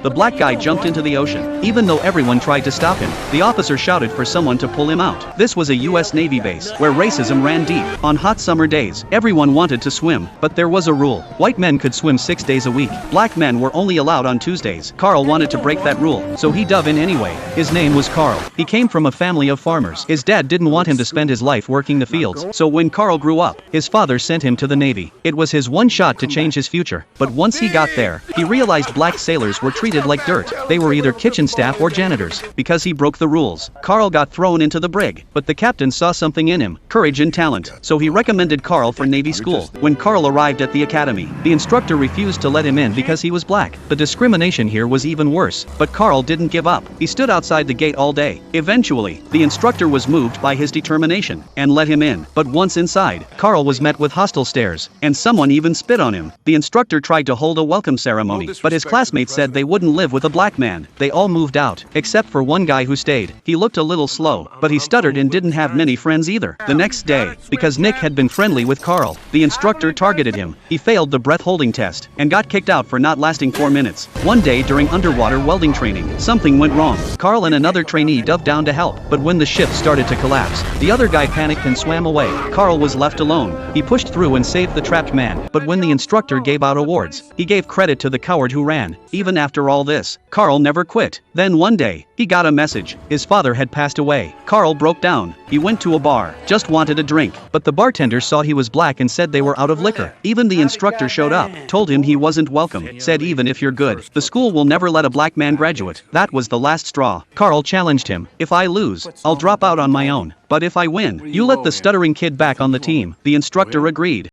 The black guy jumped into the ocean. Even though everyone tried to stop him, the officer shouted for someone to pull him out. This was a US Navy base, where racism ran deep. On hot summer days, everyone wanted to swim, but there was a rule. White men could swim 6 days a week. Black men were only allowed on Tuesdays. Carl wanted to break that rule, so he dove in anyway. His name was Carl. He came from a family of farmers. His dad didn't want him to spend his life working the fields, so when Carl grew up, his father sent him to the Navy. It was his one shot to change his future, but once he got there, he realized black sailors were treated like dirt. They were either kitchen staff or janitors. Because he broke the rules, Carl got thrown into the brig, but the captain saw something in him, courage and talent, so he recommended Carl for Navy school. When Carl arrived at the academy, the instructor refused to let him in because he was black. The discrimination here was even worse, but Carl didn't give up. He stood outside the gate all day. Eventually, the instructor was moved by his determination and let him in. But once inside, Carl was met with hostile stares, and someone even spit on him. The instructor tried to hold a welcome ceremony, but his classmates said they wouldn't live with a black man. They all moved out, except for one guy who stayed. He looked a little slow, but he stuttered and didn't have many friends either. The next day, because Nick had been friendly with Carl, the instructor targeted him. He failed the breath-holding test and got kicked out for not lasting 4 minutes. One day during underwater welding training, something went wrong. Carl and another trainee dove down to help, but when the ship started to collapse, the other guy panicked and swam away. Carl was left alone. He pushed through and saved the trapped man, but when the instructor gave out awards, he gave credit to the coward who ran. Even after all this, Carl never quit. Then one day, he got a message. His father had passed away. Carl broke down. He went to a bar, just wanted a drink, but the bartender saw he was black and said they were out of liquor. Even the instructor showed up, told him he wasn't welcome, said even if you're good, the school will never let a black man graduate. That was the last straw. Carl challenged him. If I lose, I'll drop out on my own. But if I win, you let the stuttering kid back on the team. The instructor agreed.